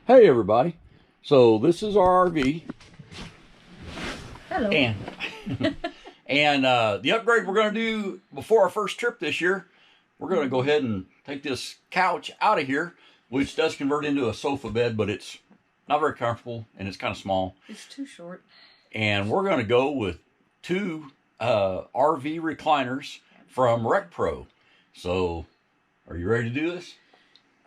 Hey everybody, so this is our RV. Hello. And the upgrade we're going to do before our first trip this year, we're going to go ahead and take this couch out of here, which does convert into a sofa bed, but it's not very comfortable and it's kind of small. It's too short. And we're going to go with two RV recliners from RecPro. So, are you ready to do this?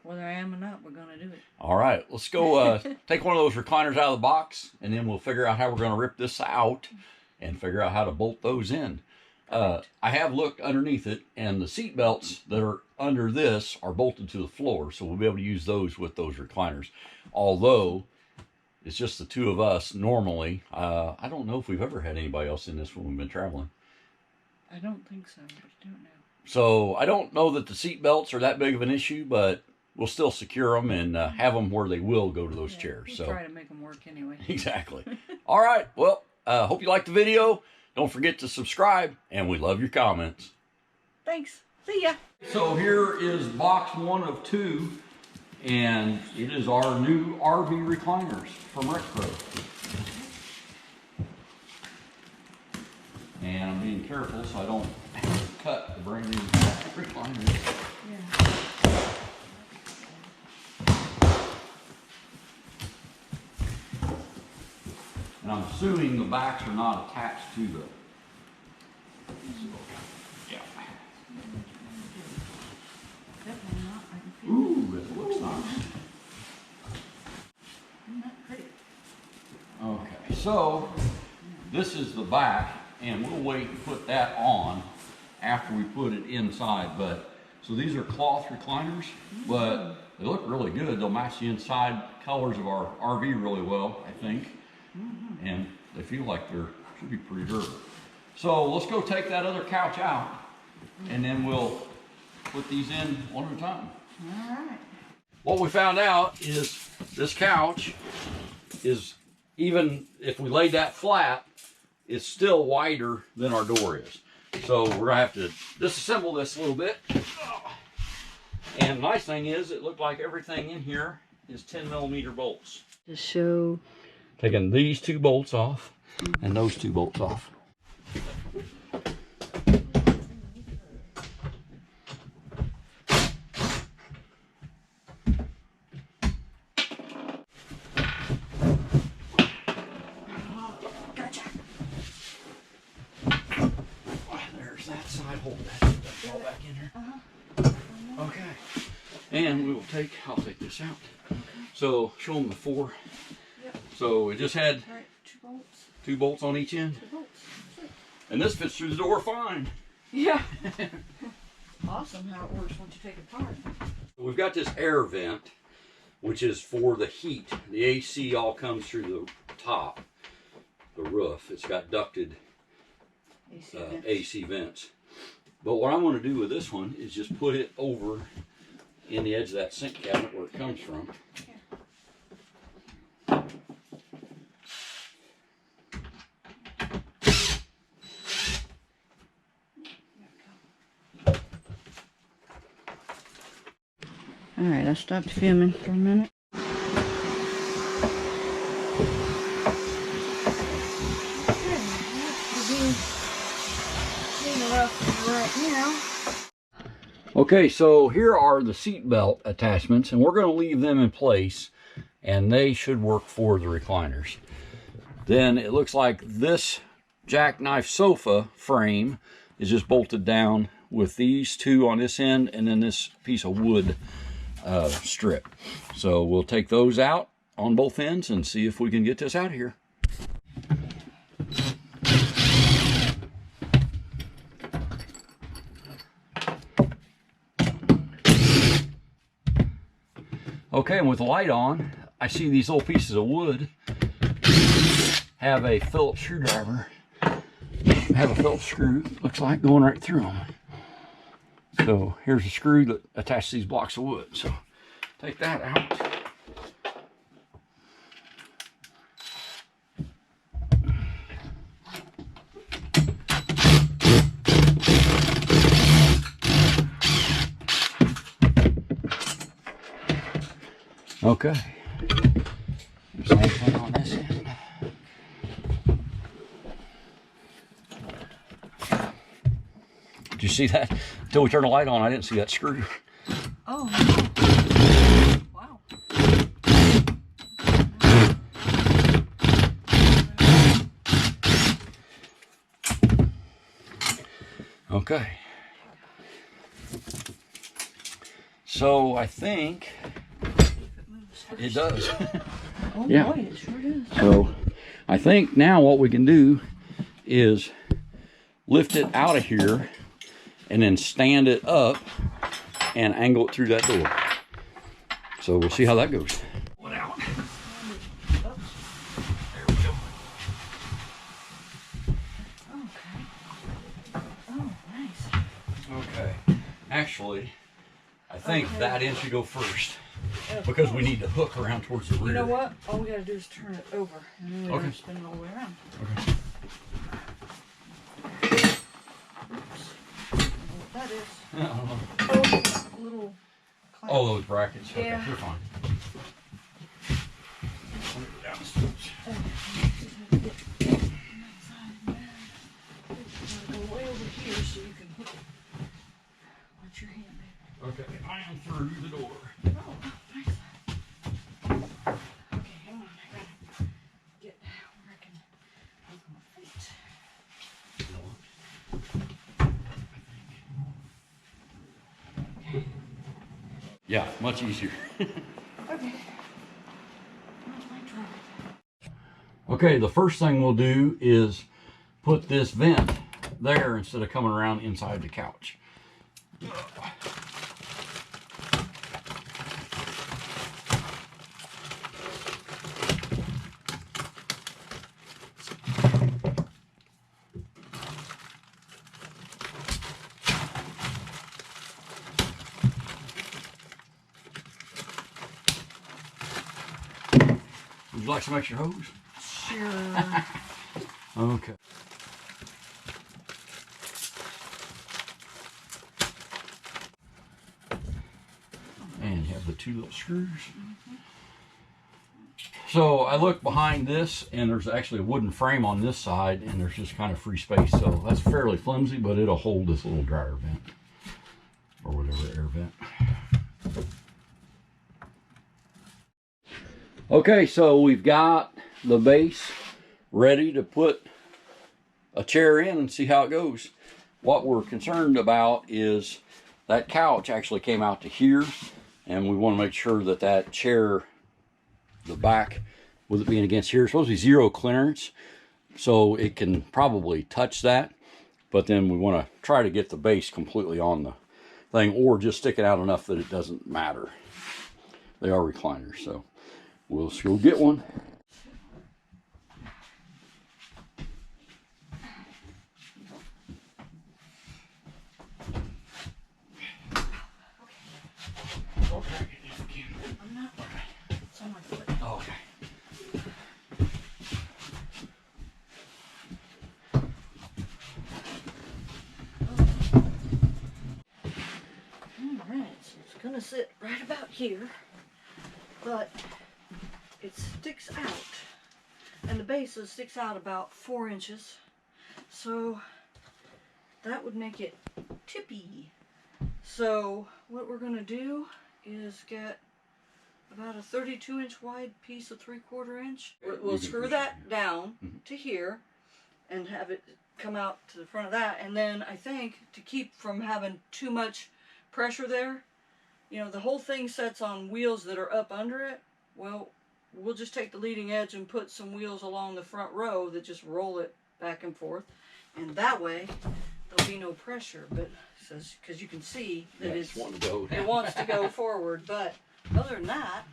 Whether I am or not, we're going to do it. All right, let's go take one of those recliners out of the box, and then we'll figure out how we're going to rip this out and figure out how to bolt those in. I have looked underneath it, and the seat belts that are under this are bolted to the floor, so we'll be able to use those with those recliners. Although, it's just the two of us normally. I don't know if we've ever had anybody else in this when we've been traveling. I don't think so, but I don't know. So, I don't know that the seat belts are that big of an issue, but we'll still secure them and have them where they will go to those chairs. We'll try to make them work anyway. Exactly. All right. Well, hope you liked the video. Don't forget to subscribe, and we love your comments. Thanks. See ya. So here is box 1 of 2, and it is our new RV recliners from RecPro. And I'm being careful so I don't cut the brand new recliners. Yeah. And I'm assuming the backs are not attached to the. Yeah. Definitely not. I can feel Ooh, it looks nice. Isn't that pretty? Okay, so this is the back, and we'll wait and put that on after we put it inside. But so these are cloth recliners, but they look really good. They'll match the inside colors of our RV really well, I think. And they feel like should be pretty durable. So let's go take that other couch out, and then we'll put these in one at a time. All right. What we found out is this couch is, even if we laid that flat, it's still wider than our door is. So we're gonna have to disassemble this a little bit. And the nice thing is, it looked like everything in here is 10mm bolts. To show. Taking these 2 bolts off and those 2 bolts off. Gotcha. There's that side. Hold that all back in here. Okay. And we will I'll take this out. So show them the 4. So it just had 2 bolts. 2 bolts on each end. 2 bolts. And this fits through the door fine. Yeah. Awesome how it works once you take it apart. We've got this air vent, which is for the heat. The AC all comes through the top, the roof. It's got ducted AC vents. But what I'm going to do with this one is just put it over in the edge of that sink cabinet where it comes from. All right, I stopped filming for a minute. Okay, so here are the seat belt attachments, and we're going to leave them in place, and they should work for the recliners. Then it looks like this jackknife sofa frame is just bolted down with these 2 on this end, and then this piece of wood strip. So we'll take those out on both ends and see if we can get this out of here. Okay, and with the light on, I see these little pieces of wood have a Phillips screwdriver, have a Phillips screw, looks like, going right through them. So here's a screw that attaches these blocks of wood. So take that out. Okay. Same thing on this end. Did you see that? Until we turned the light on, I didn't see that screw. Oh, wow. Okay. So I think it does. Oh Yeah. boy, it sure is. So I think now what we can do is lift it out of here and then stand it up and angle it through that door. So we'll see how that goes. One out. There we go. Okay. Oh, nice. Okay. Actually, I think Okay. that end should go first because we need to hook around towards the rear. You know what? All we gotta do is turn it over, and then we Okay. gotta spin it all the way around. Okay. Oops. I don't know what that is. I don't know. Oh, little clamp. Oh, those brackets. Okay, Yeah. you're fine. Go way over here so you can hook it. Watch your hand, baby. Okay, I am through the door. Oh, nice. Okay, hang on. I gotta get where I can hook my feet. You know what? Yeah, much easier. Okay. Where's my drive? Okay, the first thing we'll do is put this vent there instead of coming around inside the couch. Would you like some extra hose? Sure. Okay. And you have the two little screws. So I look behind this and there's actually a wooden frame on this side and there's just kind of free space. So that's fairly flimsy, but it'll hold this little dryer vent or whatever air vent. Okay, so we've got the base ready to put a chair in and see how it goes. What we're concerned about is that couch actually came out to here, and we want to make sure that that chair, the back, with it being against here, it's supposed to be zero clearance, so it can probably touch that, but then we want to try to get the base completely on the thing, or just stick it out enough that it doesn't matter. They are recliners, so we'll go get one. I'm not. It's on my foot. Oh, okay. Alright, so it's gonna sit right about here, but it sticks out, and the base sticks out about 4 inches, so that would make it tippy. So what we're gonna do is get about a 32-inch wide piece of 3/4 inch. We'll screw that down to here and have it come out to the front of that, and then I think to keep from having too much pressure there, you know, the whole thing sets on wheels that are up under it. Well, we'll just take the leading edge and put some wheels along the front row that just roll it back and forth, and that way there'll be no pressure. But says, because you can see that It wants to go forward, but other than that,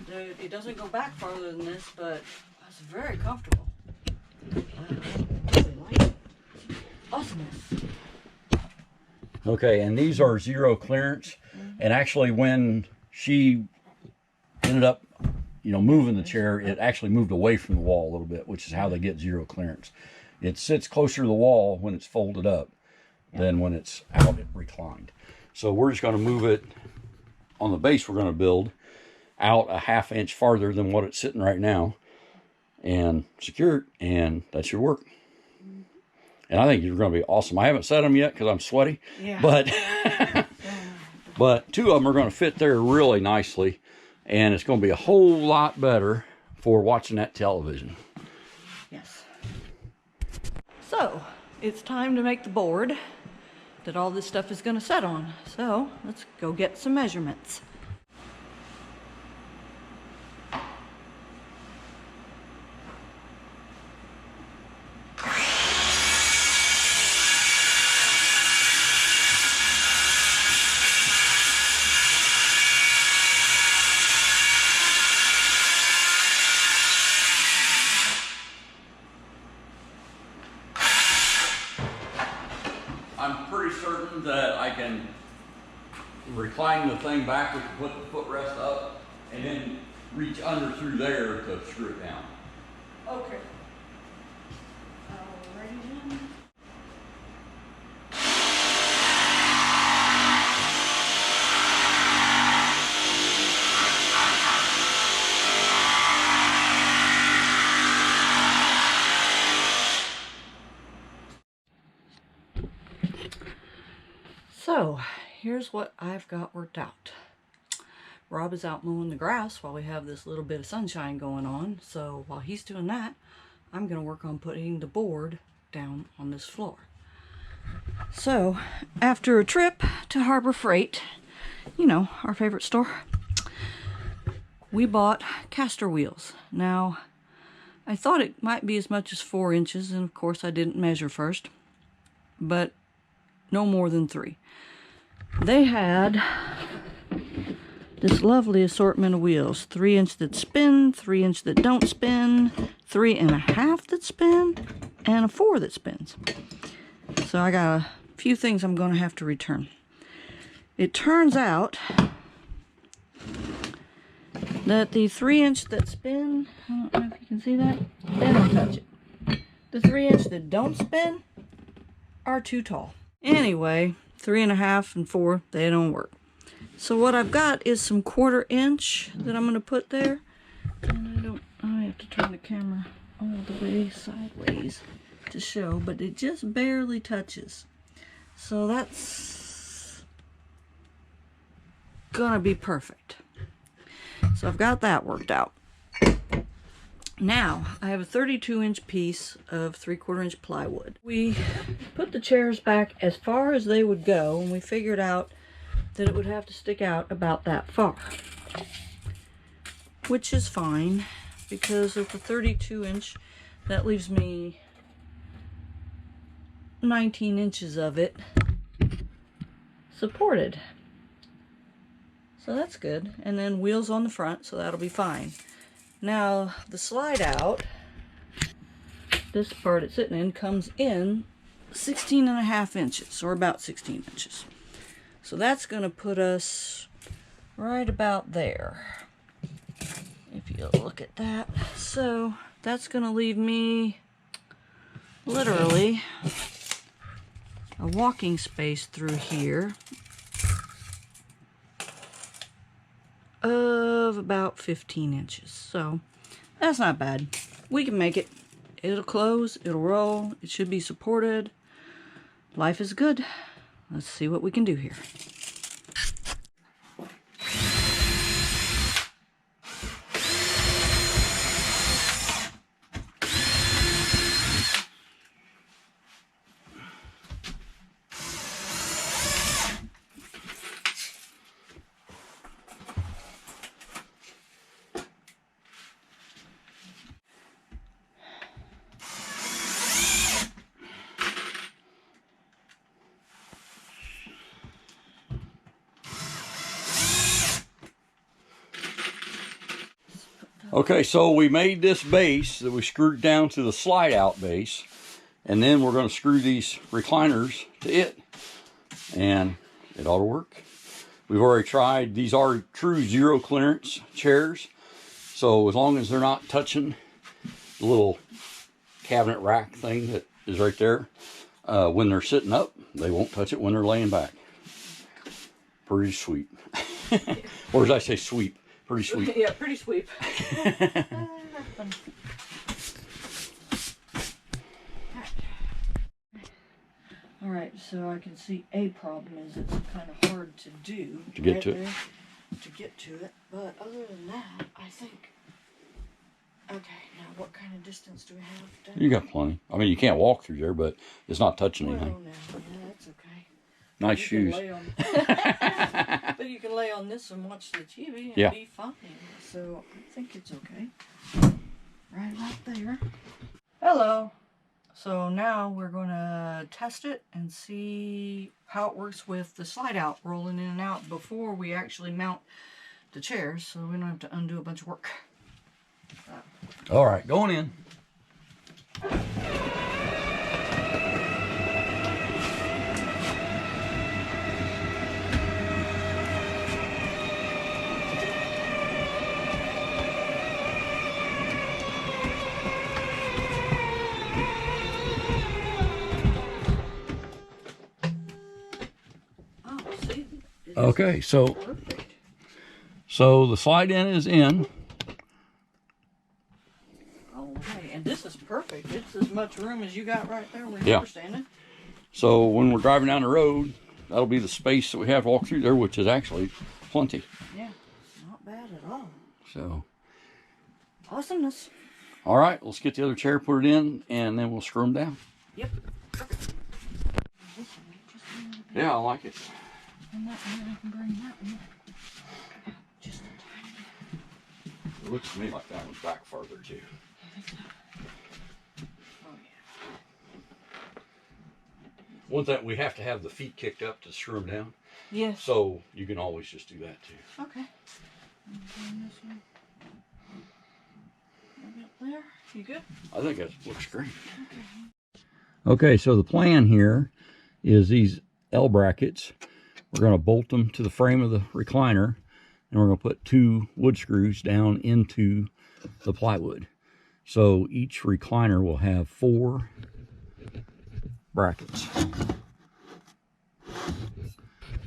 it doesn't go back farther than this, but it's very comfortable. I really like it. Awesomeness. Okay, and these are zero clearance. And actually, when she ended up, you know, moving the chair, it actually moved away from the wall a little bit, which is how they get zero clearance. It sits closer to the wall when it's folded up than when it's out reclined. So we're just going to move it on the base we're going to build. out a 1/2 inch farther than what it's sitting right now, and secure it, and that's your work. And I think you're going to be awesome. I haven't set them yet because I'm sweaty, Yeah. but but 2 of them are going to fit there really nicely, and it's going to be a whole lot better for watching that television. Yes. So it's time to make the board that all this stuff is going to set on. So let's go get some measurements. I'm pretty certain that I can recline the thing back, we can put the footrest up, and then reach under through there to screw it down. Okay. Alrighty then. So, here's what I've got worked out. Rob is out mowing the grass while we have this little bit of sunshine going on. So, while he's doing that, I'm going to work on putting the board down on this floor. So, after a trip to Harbor Freight, you know, our favorite store, we bought caster wheels. Now, I thought it might be as much as 4 inches, and of course I didn't measure first, but no more than 3. They had this lovely assortment of wheels. 3-inch that spin, 3-inch that don't spin, 3.5 that spin, and a 4 that spins. So I got a few things I'm going to have to return. It turns out that the 3-inch that spin, I don't know if you can see that, they don't touch it. The 3-inch that don't spin are too tall. Anyway, 3.5 and 4, they don't work. So what I've got is some 1/4 inch that I'm going to put there. And I have to turn the camera all the way sideways to show, but it just barely touches. So that's gonna be perfect. So I've got that worked out. Now, I have a 32-inch piece of 3/4 inch plywood. We put the chairs back as far as they would go, and we figured out that it would have to stick out about that far. Which is fine, because of the 32-inch, that leaves me 19 inches of it supported. So that's good. And then wheels on the front, so that'll be fine. Now, the slide out, this part it's sitting in, comes in 16.5 inches, or about 16 inches. So that's going to put us right about there, if you look at that. So that's going to leave me literally a walking space through here of about 15 inches. So that's not bad. We can make it. It'll close, it'll roll, it should be supported. Life is good. Let's see what we can do here. Okay, so we made this base that we screwed down to the slide out base, and then we're going to screw these recliners to it, and it ought to work. We've already tried. These are true zero clearance chairs, so as long as they're not touching the little cabinet rack thing that is right there, when they're sitting up, they won't touch it when they're laying back. Pretty sweet. Or as I say, sweep. Pretty sweet. Yeah, pretty sweep. All right, so I can see a problem is it's kind of hard to do To get to it. To get to it, but other than that, I think. Okay, now what kind of distance do we have down? You got plenty. I mean, you can't walk through there, but it's not touching anything. Well, no, yeah, that's okay. Nice You shoes. can lay on, but you can lay on this and watch the TV and Yeah. be fine. So I think it's okay. Right about there. Hello. So now we're going to test it and see how it works with the slide out, rolling in and out before we actually mount the chairs, so we don't have to undo a bunch of work. All right, going in. Oh, see? It is Okay, so perfect. the slide in is in. Okay, and this is perfect. It's as much room as you got right there where Yeah. you're standing. So when we're driving down the road, that'll be the space that we have to walk through there, which is actually plenty. Yeah, not bad at all. So, Awesomeness. all right, let's get the other chair, put it in, and then we'll screw them down. Yep. Yeah, I like it. And that one, I can bring that one out just a tiny bit. It looks to me like that one's back farther too. Oh, yeah. One thing, we have to have the feet kicked up to screw them down. Yes. So you can always just do that too. Okay. And then this one. Right up there. You good? I think that looks great. Okay, so the plan here is these L brackets. We're going to bolt them to the frame of the recliner, and we're going to put 2 wood screws down into the plywood. So each recliner will have 4 brackets.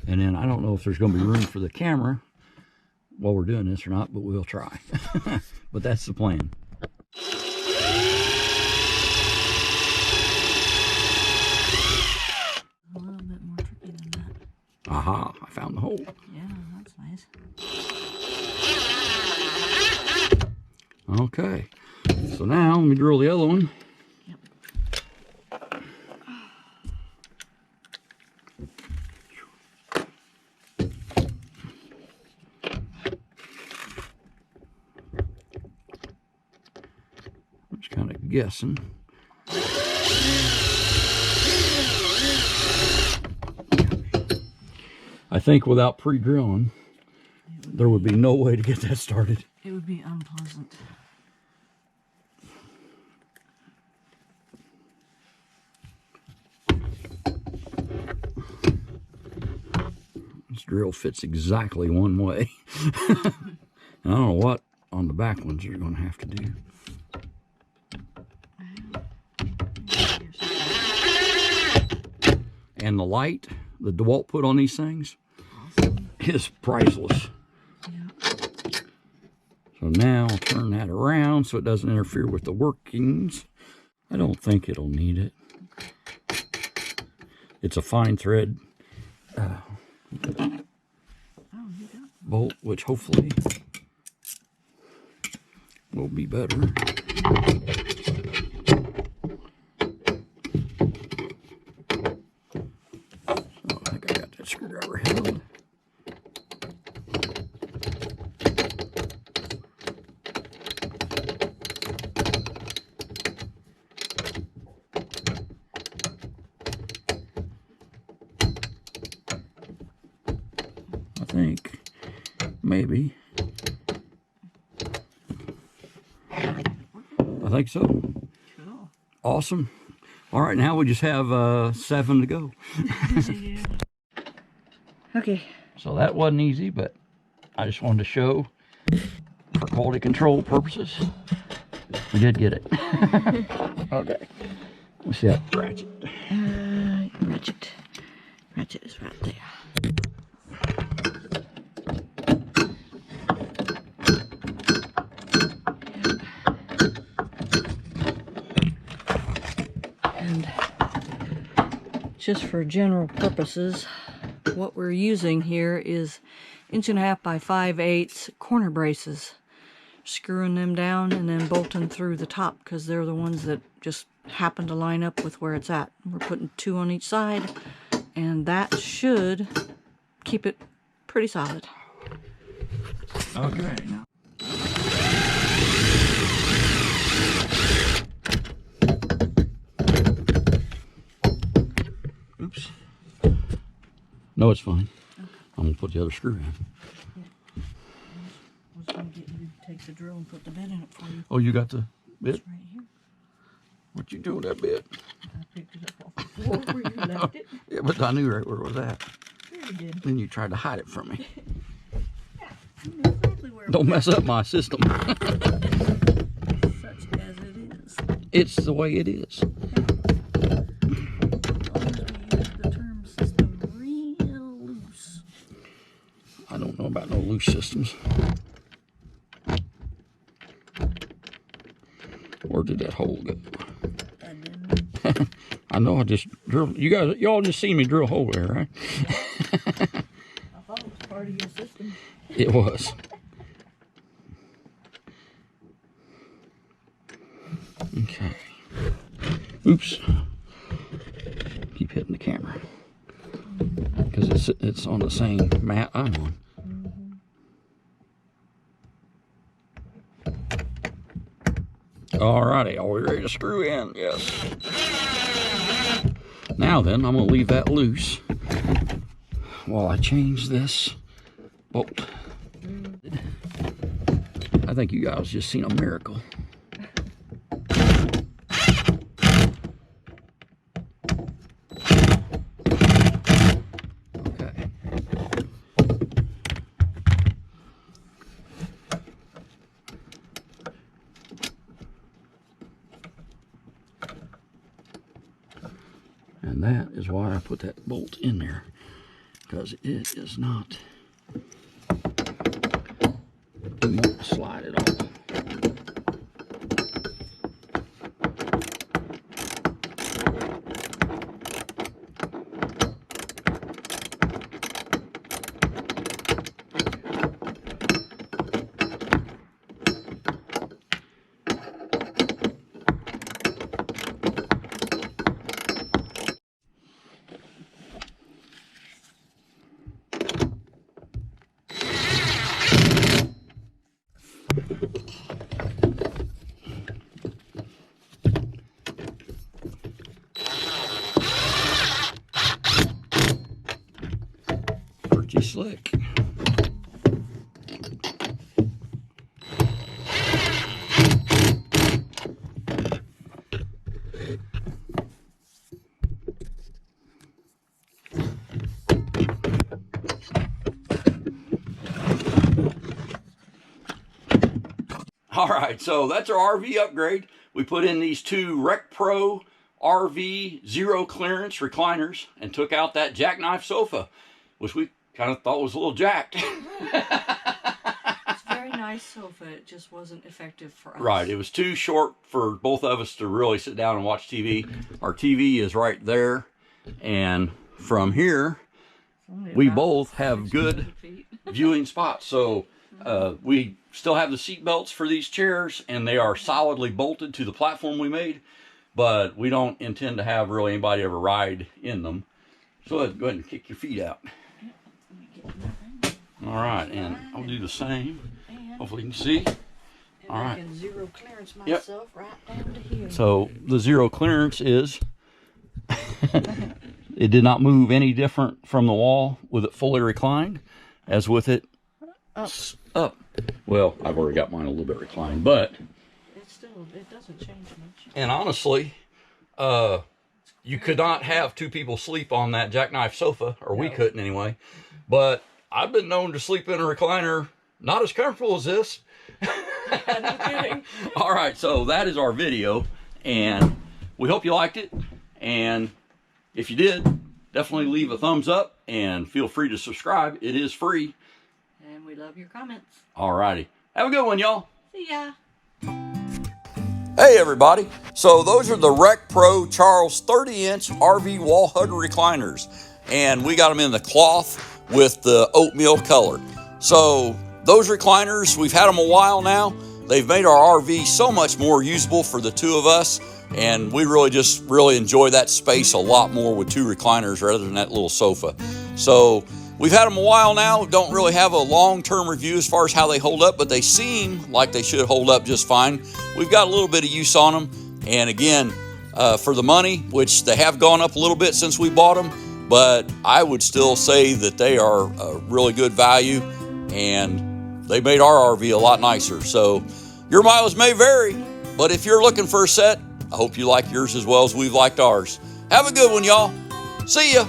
And then I don't know if there's going to be room for the camera while we're doing this or not, but we'll try. But that's the plan. A little bit more tricky than that. Aha, I found the hole. Yeah, that's nice. Okay, so now let me drill the other one. Yep. I'm just kind of guessing. I think without pre-drilling, there would be no way to get that started. It would be unpleasant. This drill fits exactly one way. I don't know what on the back ones you're going to have to do. And the light that DeWalt put on these things is priceless. Yeah. So now I'll turn that around so it doesn't interfere with the workings. I don't think it'll need it. It's a fine thread bolt, which hopefully will be better. So I think I got that screwdriver held. I think maybe. I think so. Cool. Awesome. All right, now we just have 7 to go. Yeah. Okay. So that wasn't easy, but I just wanted to show for quality control purposes, we did get it. Okay. Let's see that ratchet. Ratchet. Ratchet is right there. just for general purposes, what we're using here is 1.5 by 5/8 corner braces. Screwing them down and then bolting through the top because they're the ones that just happen to line up with where it's at. We're putting 2 on each side, and that should keep it pretty solid. Okay. Oops. No, it's fine. Okay. I'm gonna put the other screw in. I was going to get you to take the drill and put the bit in it for you. Oh, you got the bit? It's right here. What you doing with that bit? I picked it up off the floor where you left it. Yeah, but I knew right where it was at. Sure you did. Then you tried to hide it from me. Yeah, you knew exactly where it Don't was. mess up my system. Such as it is. It's the way it is. As long as we use the term system real loose. I don't know about no loose systems. Where did that hole go? I know I just drilled. Y'all just seen me drill a hole there, right? I thought it was part of your system. It was. Okay. Oops. Keep hitting the camera because it's on the same mat I'm on. Alrighty, are we ready to screw in? Yes. Now then, I'm going to leave that loose while I change this bolt. I think you guys just seen a miracle. Okay. And that is why I put that bolt in there, because it is not, we won't slide it off. Pretty slick. All right, so that's our RV upgrade. We put in these 2 RecPro RV zero clearance recliners and took out that jackknife sofa, which we kind of thought was a little jacked. It's a very nice sofa. It just wasn't effective for us. Right, it was too short for both of us to really sit down and watch TV. Our TV is right there, and from here, we both have good viewing spots. So we still have the seat belts for these chairs, and they are solidly bolted to the platform we made, but we don't intend to have really anybody ever ride in them. So let's go ahead and kick your feet out. All right, and I'll do the same. Hopefully you can see. All right. I can zero clearance myself right down to here. So the zero clearance is, it did not move any different from the wall with it fully reclined as with it up. Well, I've already got mine a little bit reclined, but it doesn't change much. And honestly, you could not have 2 people sleep on that jackknife sofa, or we couldn't anyway. But I've been known to sleep in a recliner not as comfortable as this. No kidding. All right, so that is our video, and we hope you liked it. And if you did, definitely leave a thumbs up and feel free to subscribe. It is free. And we love your comments. All righty. Have a good one, y'all. See ya. Hey everybody, so those are the RecPro Charles 30-inch RV wall hug recliners, and we got them in the cloth with the oatmeal color. So those recliners, we've had them a while now. They've made our RV so much more usable for the two of us, and we really enjoy that space a lot more with two recliners rather than that little sofa. So we've had them a while now, don't really have a long-term review as far as how they hold up, but they seem like they should hold up just fine. We've got a little bit of use on them, and again, for the money, which they have gone up a little bit since we bought them, but I would still say that they are a really good value, and they made our RV a lot nicer. So your mileage may vary, but if you're looking for a set, I hope you like yours as well as we've liked ours. Have a good one, y'all. See ya.